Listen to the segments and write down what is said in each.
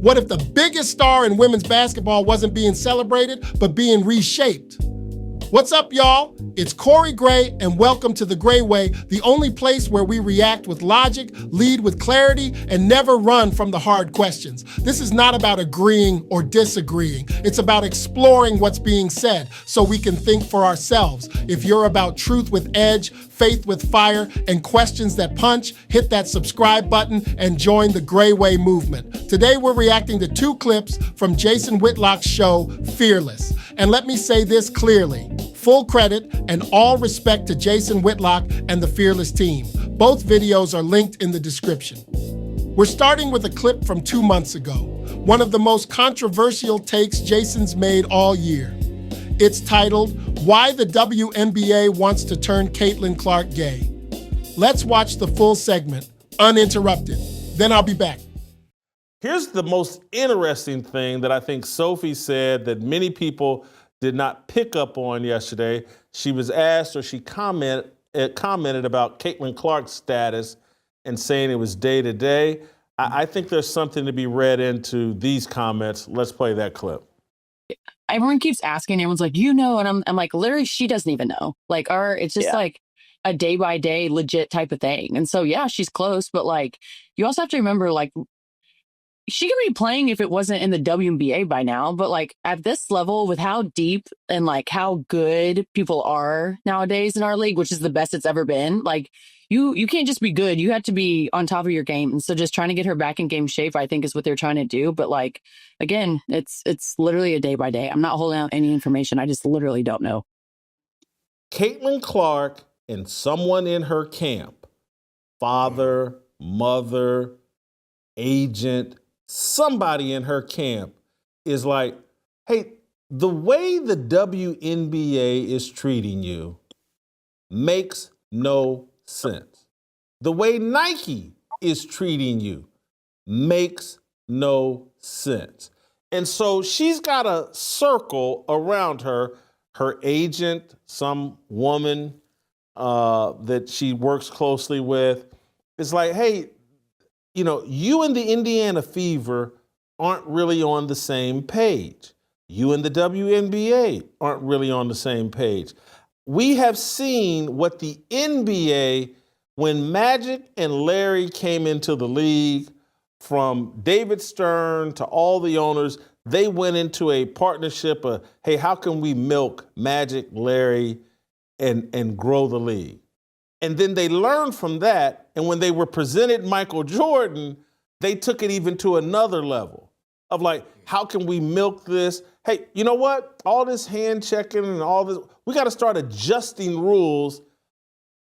What if the biggest star in women's basketball wasn't being celebrated, but being reshaped? What's up, y'all? It's Cory Gray, and welcome to The Gray Way, the only place where we react with logic, lead with clarity, and never run from the hard questions. This is not about agreeing or disagreeing. It's about exploring what's being said so we can think for ourselves. If you're about truth with edge, faith with fire, and questions that punch, hit that subscribe button and join the Gray Way movement. Today, we're reacting to 2 clips from Jason Whitlock's show, Fearless. And let me say this clearly. Full credit and all respect to Jason Whitlock and the Fearless team. Both videos are linked in the description. We're starting with a clip from 2 months ago, one of the most controversial takes Jason's made all year. It's titled, Why the WNBA Wants to Turn Caitlin Clark Gay. Let's watch the full segment, uninterrupted. Then I'll be back. Here's the most interesting thing that I think Sophie said that many people did not pick up on yesterday. She was asked, or she commented about Caitlin Clark's status and saying it was day to day. I think there's something to be read into these comments. Let's play that clip. Everyone keeps asking, everyone's like, and I'm like, literally, she doesn't even know. Like, it's just like a day by day legit type of thing. And so, yeah, she's close, but like, you also have to remember, like, she could be playing if it wasn't in the WNBA by now, but like at this level, with how deep and like how good people are nowadays in our league, which is the best it's ever been, like you can't just be good. You have to be on top of your game. And so just trying to get her back in game shape, I think, is what they're trying to do. But like, again, it's literally a day by day. I'm not holding out any information. I just literally don't know. Caitlin Clark and someone in her camp, father, mother, agent, somebody in her camp is like, hey, the way the WNBA is treating you makes no sense. The way Nike is treating you makes no sense. And so she's got a circle around her, her agent, some woman that she works closely with. It's like, hey, you and the Indiana Fever aren't really on the same page. You and the WNBA aren't really on the same page. We have seen what the NBA, when Magic and Larry came into the league, from David Stern to all the owners, they went into a partnership of, hey, how can we milk Magic, Larry, and grow the league? And then they learned from that, and when they were presented Michael Jordan, they took it even to another level of like, how can we milk this? Hey, you know what? All this hand checking and all this, we got to start adjusting rules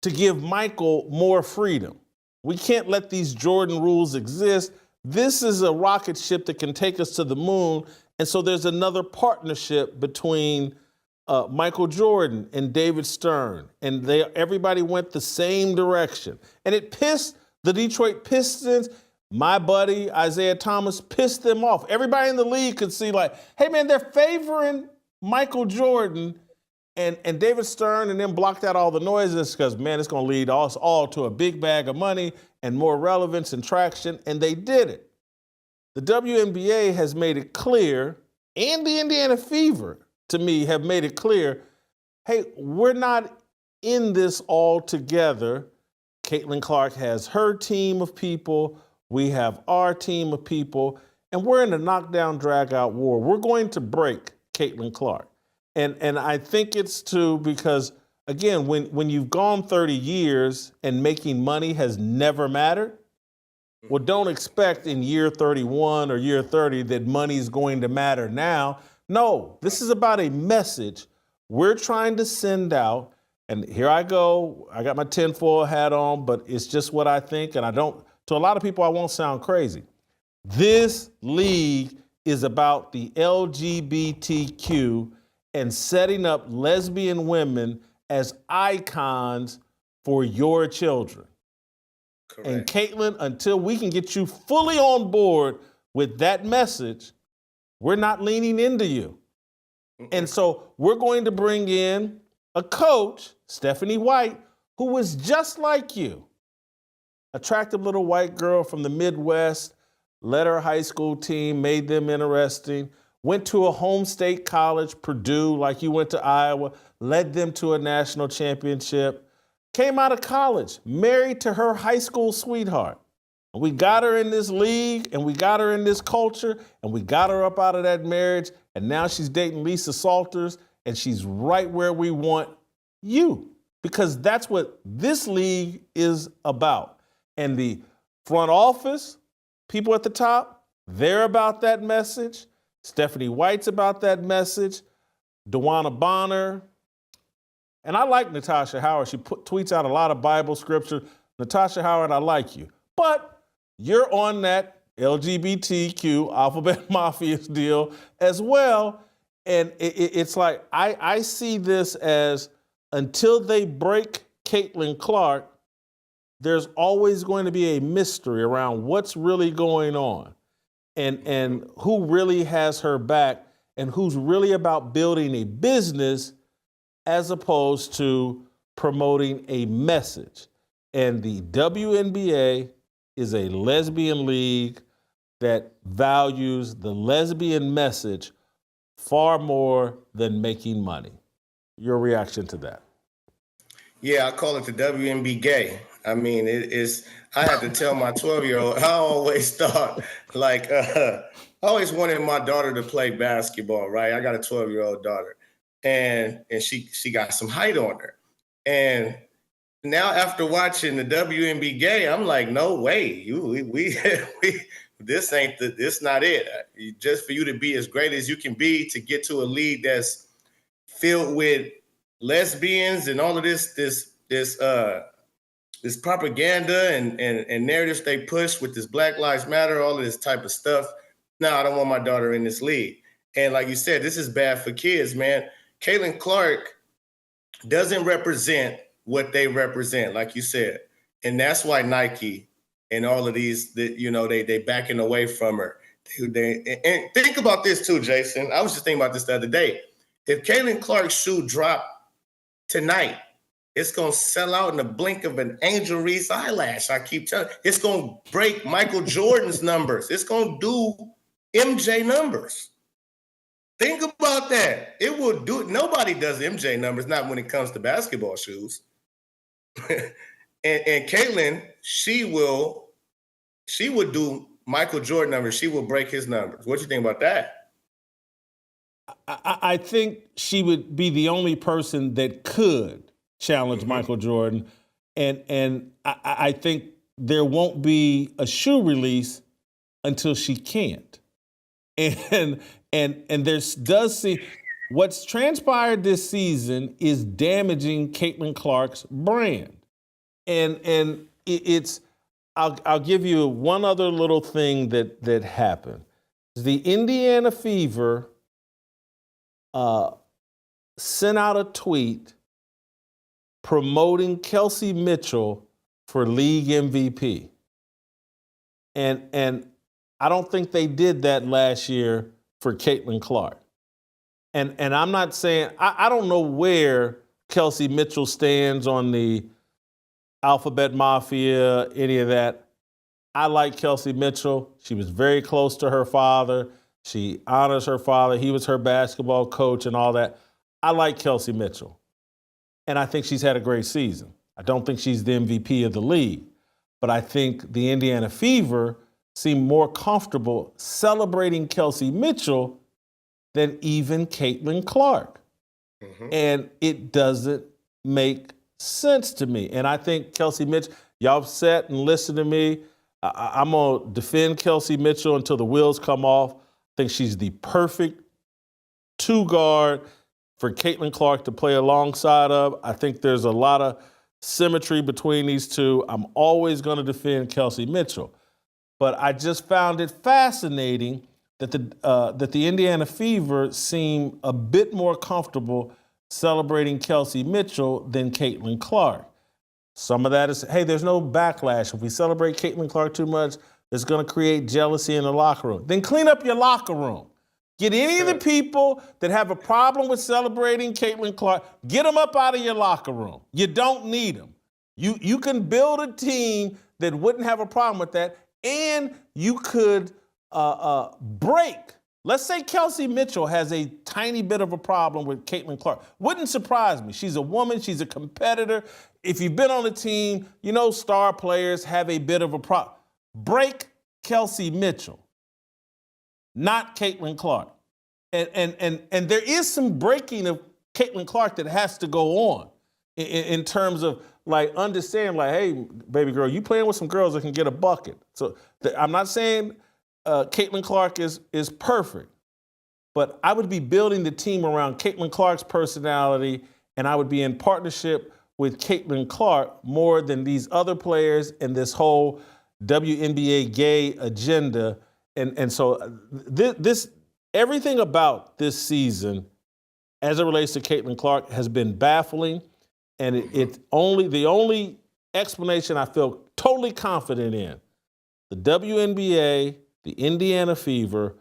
to give Michael more freedom. We can't let these Jordan rules exist. This is a rocket ship that can take us to the moon. And so there's another partnership between Michael Jordan and David Stern, and everybody went the same direction. And it pissed the Detroit Pistons. My buddy, Isaiah Thomas, pissed them off. Everybody in the league could see like, hey man, they're favoring Michael Jordan, and David Stern, and then blocked out all the noises because, man, it's going to lead us all to a big bag of money and more relevance and traction, and they did it. The WNBA has made it clear, and the Indiana Fever, to me, have made it clear, hey, we're not in this all together. Caitlin Clark has her team of people. We have our team of people. And we're in a knockdown, drag-out war. We're going to break Caitlin Clark. And I think it's because, again, when you've gone 30 years and making money has never mattered, well, don't expect in year 31 or year 30 that money is going to matter now. No, this is about a message we're trying to send out. And here I go. I got my tinfoil hat on, but it's just what I think. And to a lot of people, I won't sound crazy. This league is about the LGBTQ and setting up lesbian women as icons for your children. Correct. And Caitlin, until we can get you fully on board with that message, we're not leaning into you. And so we're going to bring in a coach, Stephanie White, who was just like you. Attractive little white girl from the Midwest, led her high school team, made them interesting, went to a home state college, Purdue, like you went to Iowa, led them to a national championship, came out of college, married to her high school sweetheart. We got her in this league, and we got her in this culture, and we got her up out of that marriage, and now she's dating Lisa Salters, and she's right where we want you, because that's what this league is about. And the front office, people at the top, they're about that message. Stephanie White's about that message. DeWanna Bonner. And I like Natasha Howard. She tweets out a lot of Bible scripture. Natasha Howard, I like you. But you're on that LGBTQ Alphabet Mafia deal as well. And it's like, I see this as, until they break Caitlin Clark, there's always going to be a mystery around what's really going on and who really has her back and who's really about building a business as opposed to promoting a message. And the WNBA is a lesbian league that values the lesbian message far more than making money. Your reaction to that? Yeah, I call it the WNBA gay. I mean, I had to tell my 12-year-old, I always thought, I always wanted my daughter to play basketball, right? I got a 12-year-old daughter, and she got some height on her. And now after watching the WNBA gay, I'm like, no way, this not it. Just for you to be as great as you can be, to get to a league that's filled with lesbians and all of this propaganda and narratives they push with this Black Lives Matter, all of this type of stuff. No, I don't want my daughter in this league. And like you said, this is bad for kids, man. Caitlin Clark doesn't represent what they represent, like you said. And that's why Nike and all of these, they backing away from her. And think about this too, Jason. I was just thinking about this the other day. If Caitlin Clark's shoe dropped tonight, it's going to sell out in the blink of an Angel Reese eyelash. I keep telling you. It's going to break Michael Jordan's numbers. It's going to do MJ numbers. Think about that. It will do it. Nobody does MJ numbers, not when it comes to basketball shoes. and Caitlin, she would do Michael Jordan numbers. She will break his numbers. What do you think about that? I think she would be the only person that could challenge Michael Jordan. And I think there won't be a shoe release until she can't. And there does seem, what's transpired this season is damaging Caitlin Clark's brand. And it's, I'll give you one other little thing that happened. The Indiana Fever sent out a tweet promoting Kelsey Mitchell for league MVP. And I don't think they did that last year for Caitlin Clark. And I'm not saying, I don't know where Kelsey Mitchell stands on the Alphabet Mafia, any of that. I like Kelsey Mitchell. She was very close to her father. She honors her father. He was her basketball coach and all that. I like Kelsey Mitchell. And I think she's had a great season. I don't think she's the MVP of the league. But I think the Indiana Fever seem more comfortable celebrating Kelsey Mitchell than even Caitlin Clark. And it doesn't make sense to me. And I think Kelsey Mitchell, y'all sat and listened to me. I'm going to defend Kelsey Mitchell until the wheels come off. I think she's the perfect two guard for Caitlin Clark to play alongside of. I think there's a lot of symmetry between these two. I'm always going to defend Kelsey Mitchell. But I just found it fascinating that the Indiana Fever seem a bit more comfortable celebrating Kelsey Mitchell than Caitlin Clark. Some of that is, hey, there's no backlash. If we celebrate Caitlin Clark too much, it's going to create jealousy in the locker room. Then clean up your locker room. Get any of the people that have a problem with celebrating Caitlin Clark, get them up out of your locker room. You don't need them. You can build a team that wouldn't have a problem with that. and you could break. Let's say Kelsey Mitchell has a tiny bit of a problem with Caitlin Clark. Wouldn't surprise me. She's a woman. She's a competitor. If you've been on the team, you know star players have a bit of a problem. Break Kelsey Mitchell, not Caitlin Clark. And there is some breaking of Caitlin Clark that has to go on in terms of like understand like, hey, baby girl, you playing with some girls that can get a bucket. So I'm not saying Caitlin Clark is perfect, but I would be building the team around Caitlin Clark's personality, and I would be in partnership with Caitlin Clark more than these other players and this whole WNBA gay agenda. And so this everything about this season as it relates to Caitlin Clark has been baffling, and the only explanation I feel totally confident in, the WNBA, the Indiana Fever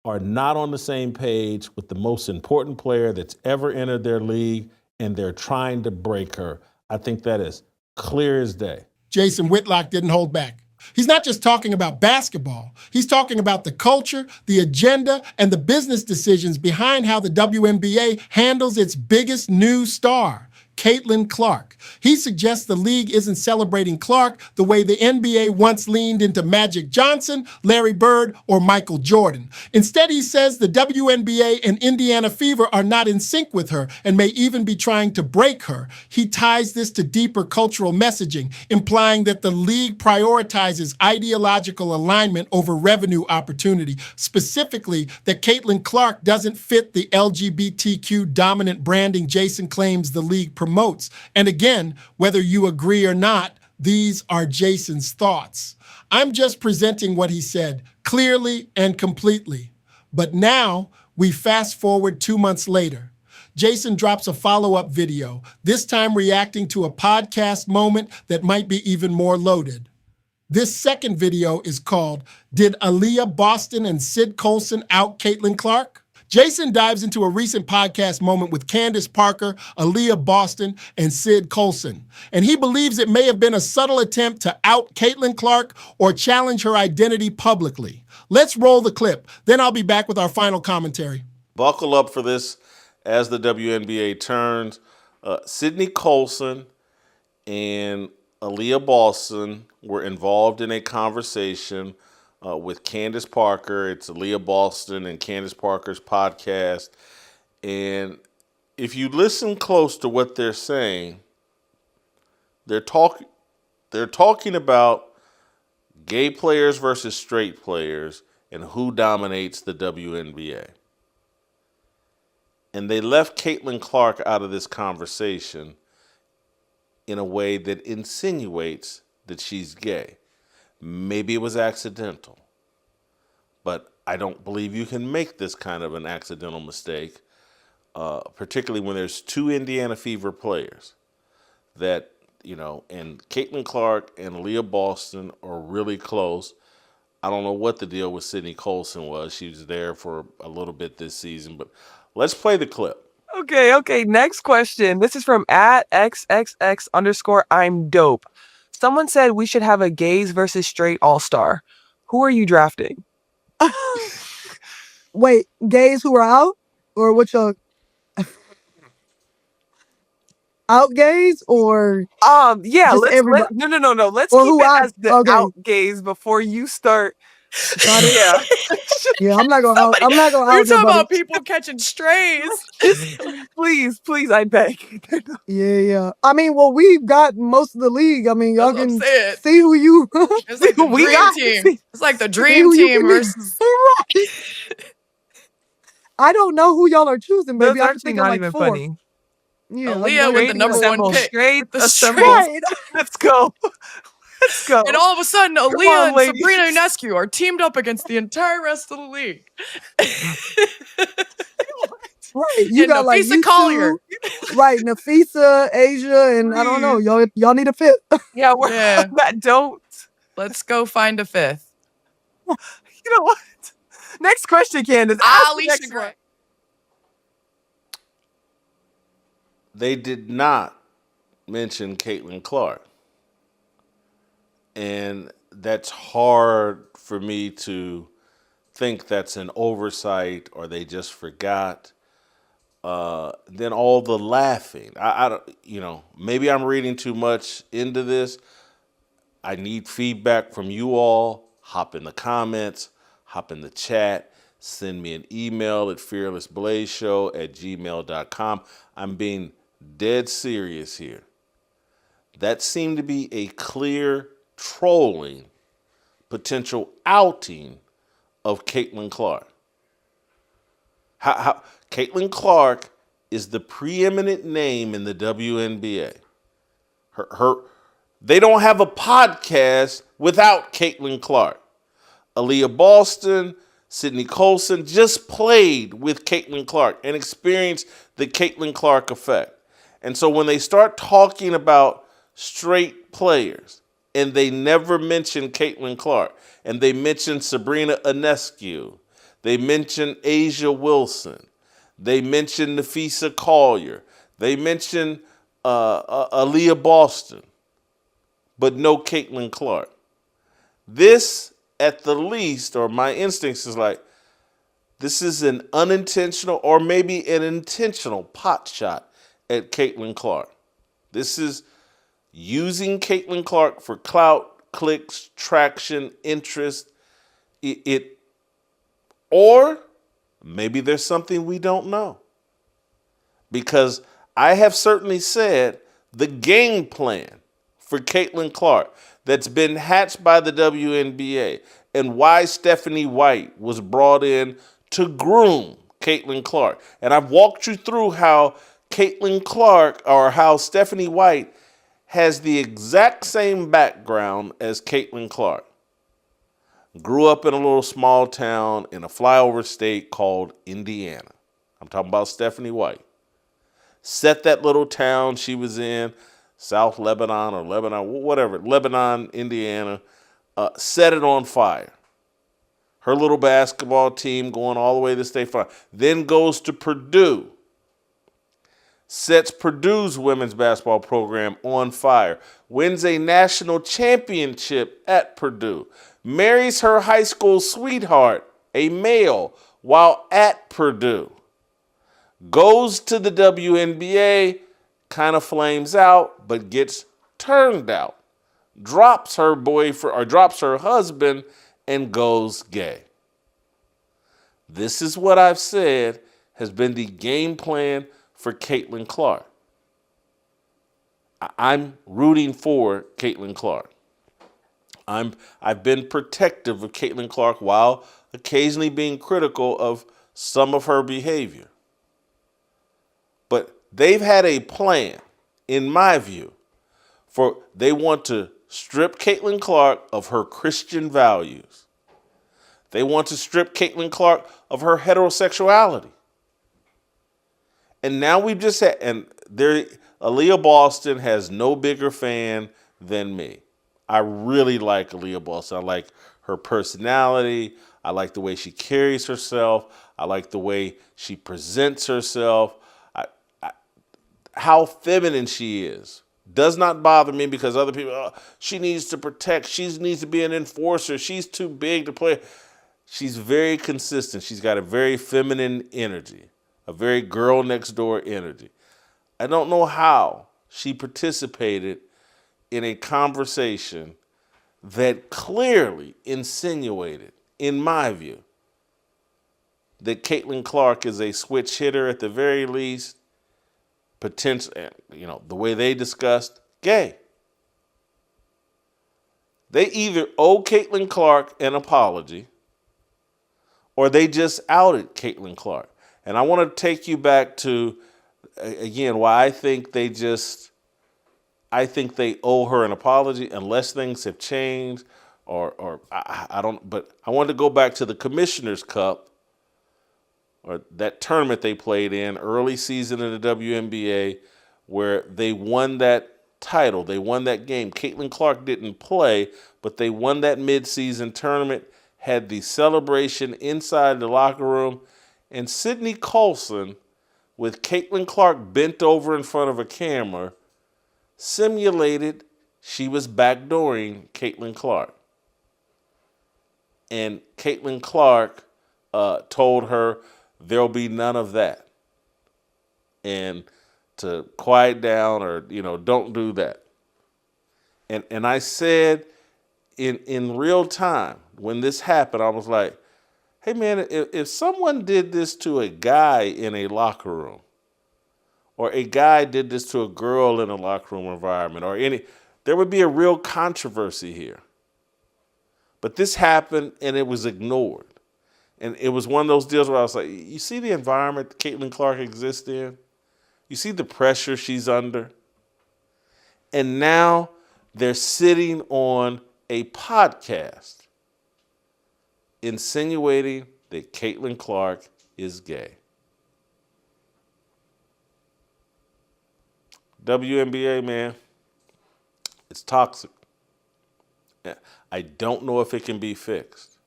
are not on the same page with the most important player that's ever entered their league, and they're trying to break her. I think that is clear as day. Jason Whitlock didn't hold back. He's not just talking about basketball. He's talking about the culture, the agenda, and the business decisions behind how the WNBA handles its biggest new star, Caitlin Clark. He suggests the league isn't celebrating Clark the way the NBA once leaned into Magic Johnson, Larry Bird, or Michael Jordan. Instead, he says the WNBA and Indiana Fever are not in sync with her and may even be trying to break her. He ties this to deeper cultural messaging, implying that the league prioritizes ideological alignment over revenue opportunity, specifically that Caitlin Clark doesn't fit the LGBTQ dominant branding Jason claims the league promotes. And again, whether you agree or not, these are Jason's thoughts. I'm just presenting what he said clearly and completely. But now we fast forward 2 months later. Jason drops a follow-up video, this time reacting to a podcast moment that might be even more loaded. This second video is called, Did Aaliyah Boston and Sid Colson Out Caitlin Clark? Jason dives into a recent podcast moment with Candace Parker, Aaliyah Boston, and Sid Colson. And he believes it may have been a subtle attempt to out Caitlin Clark or challenge her identity publicly. Let's roll the clip. Then I'll be back with our final commentary. Buckle up for this as the WNBA turns. Sydney Colson and Aaliyah Boston were involved in a conversation with Candace Parker. It's Aaliyah Boston and Candace Parker's podcast. And if you listen close to what they're saying, they're talking about gay players versus straight players and who dominates the WNBA. And they left Caitlin Clark out of this conversation in a way that insinuates that she's gay. Maybe it was accidental, but I don't believe you can make this kind of an accidental mistake, particularly when there's two Indiana Fever players that, and Caitlin Clark and Aaliyah Boston are really close. I don't know what the deal with Sydney Colson was. She was there for a little bit this season, but let's play the clip. Okay. Next question. This is from @XXX_I'm dope. Someone said we should have a gays versus straight all-star. Who are you drafting? Wait, gays who are out? Or what y'all... out gays or Yeah, just everybody? no. Let's Or keep who it out? as the Okay. out gays before you start. Got it. Yeah. Yeah, I'm not gonna out. I'm not gonna You're out talking nobody. about people catching strays. Please, I beg. Yeah. I mean, well, we've got most of the league. I mean, y'all That's what I'm can saying. see who you. It's like the We dream got- team. It's like the see dream who you team can- versus. I don't know who y'all are choosing, Those baby. I are can actually think of not like even 4. funny. Yeah, Aaliyah with the number one assemble. pick. Straight The assemble. Right. Let's go. And all of a sudden, on, Aaliyah and ladies. Sabrina Ionescu are teamed up against the entire rest of the league. Right. You And got like Nafisa you Collier. two, right? Nafisa, Asia, and I don't know. Y'all need a fit. Yeah, we're Yeah. that don't. Let's go find a fifth. You know what? Next question, Candace. Ask the Alicia next Gray. one. They did not mention Caitlin Clark. And that's hard for me to think that's an oversight or they just forgot. Then all the laughing. I don't, maybe I'm reading too much into this. I need feedback from you all. Hop in the comments, hop in the chat, send me an email at fearlessblazeshow@gmail.com. I'm being dead serious here. That seemed to be a clear trolling, potential outing of Caitlin Clark. How Caitlin Clark is the preeminent name in the WNBA. They don't have a podcast without Caitlin Clark. Aaliyah Boston, Sydney Colson just played with Caitlin Clark and experienced the Caitlin Clark effect. And so when they start talking about straight players and they never mention Caitlin Clark and they mention Sabrina Ionescu, they mention Asia Wilson, they mention Nafisa Collier, they mention Aaliyah Boston, but no Caitlin Clark. This, at the least, or my instincts is like, this is an unintentional or maybe an intentional pot shot at Caitlin Clark. This is using Caitlin Clark for clout, clicks, traction, interest. Or maybe there's something we don't know. Because I have certainly said the game plan for Caitlin Clark that's been hatched by the WNBA and why Stephanie White was brought in to groom Caitlin Clark. And I've walked you through how Caitlin Clark or how Stephanie White has the exact same background as Caitlin Clark. Grew up in a little small town in a flyover state called Indiana. I'm talking about Stephanie White. Set that little town she was in, South Lebanon or Lebanon, whatever, Lebanon, Indiana, set it on fire. Her little basketball team going all the way to state final. Then goes to Purdue. Sets Purdue's women's basketball program on fire. Wins a national championship at Purdue. Marries her high school sweetheart, a male, while at Purdue. Goes to the WNBA, kind of flames out, but gets turned out. Drops her boyfriend or drops her husband and goes gay. This is what I've said has been the game plan for Caitlin Clark. I'm rooting for Caitlin Clark. I've been protective of Caitlin Clark while occasionally being critical of some of her behavior. But they've had a plan, in my view, for they want to strip Caitlin Clark of her Christian values. They want to strip Caitlin Clark of her heterosexuality. And now we've just had, and there, Aaliyah Boston has no bigger fan than me. I really like Aaliyah Boston. I like her personality. I like the way she carries herself. I like the way she presents herself. How feminine she is does not bother me because other people, she needs to protect. She needs to be an enforcer. She's too big to play. She's very consistent. She's got a very feminine energy, a very girl next door energy. I don't know how she participated in a conversation that clearly insinuated, in my view, that Caitlin Clark is a switch hitter at the very least, potential, the way they discussed, gay. They either owe Caitlin Clark an apology or they just outed Caitlin Clark. And I want to take you back to, again, why I think they owe her an apology unless things have changed or I don't, but I wanted to go back to the Commissioner's Cup or that tournament they played in early season in the WNBA where they won that title. They won that game. Caitlin Clark didn't play, but they won that midseason tournament, had the celebration inside the locker room, and Sydney Colson, with Caitlin Clark bent over in front of a camera, simulated she was backdooring Caitlin Clark. And Caitlin Clark told her there'll be none of that. And to quiet down or, don't do that. And I said in real time, when this happened, I was like, hey man, if someone did this to a guy in a locker room, or a guy did this to a girl in a locker room environment, there would be a real controversy here. But this happened and it was ignored. And it was one of those deals where I was like, you see the environment Caitlin Clark exists in? You see the pressure she's under? And now they're sitting on a podcast insinuating that Caitlin Clark is gay. WNBA, man, it's toxic. I don't know if it can be fixed.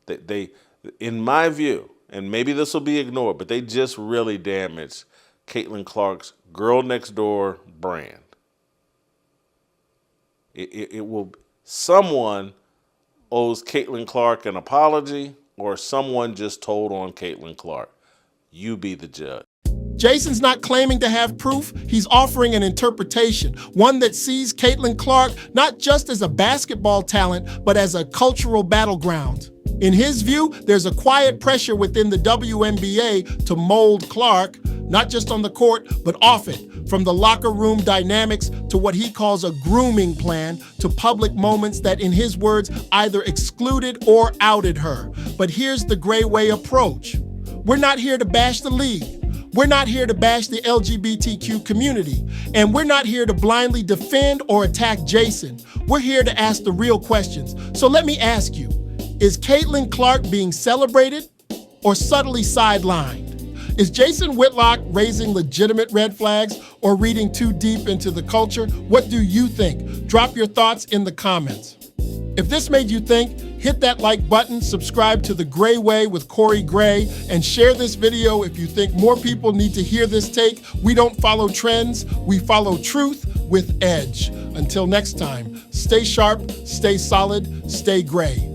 They, in my view, and maybe this will be ignored, but they just really damaged Caitlin Clark's Girl Next Door brand. Someone owes Caitlin Clark an apology, or someone just told on Caitlin Clark. You be the judge. Jason's not claiming to have proof, he's offering an interpretation, one that sees Caitlin Clark not just as a basketball talent, but as a cultural battleground. In his view, there's a quiet pressure within the WNBA to mold Clark, not just on the court, but off it, from the locker room dynamics to what he calls a grooming plan to public moments that, in his words, either excluded or outed her. But here's the Gray Way approach. We're not here to bash the league. We're not here to bash the LGBTQ community, and we're not here to blindly defend or attack Jason. We're here to ask the real questions. So let me ask you, is Caitlin Clark being celebrated or subtly sidelined? Is Jason Whitlock raising legitimate red flags or reading too deep into the culture? What do you think? Drop your thoughts in the comments. If this made you think, hit that like button, subscribe to The Gray Way with Cory Gray, and share this video if you think more people need to hear this take. We don't follow trends, we follow truth with edge. Until next time, stay sharp, stay solid, stay gray.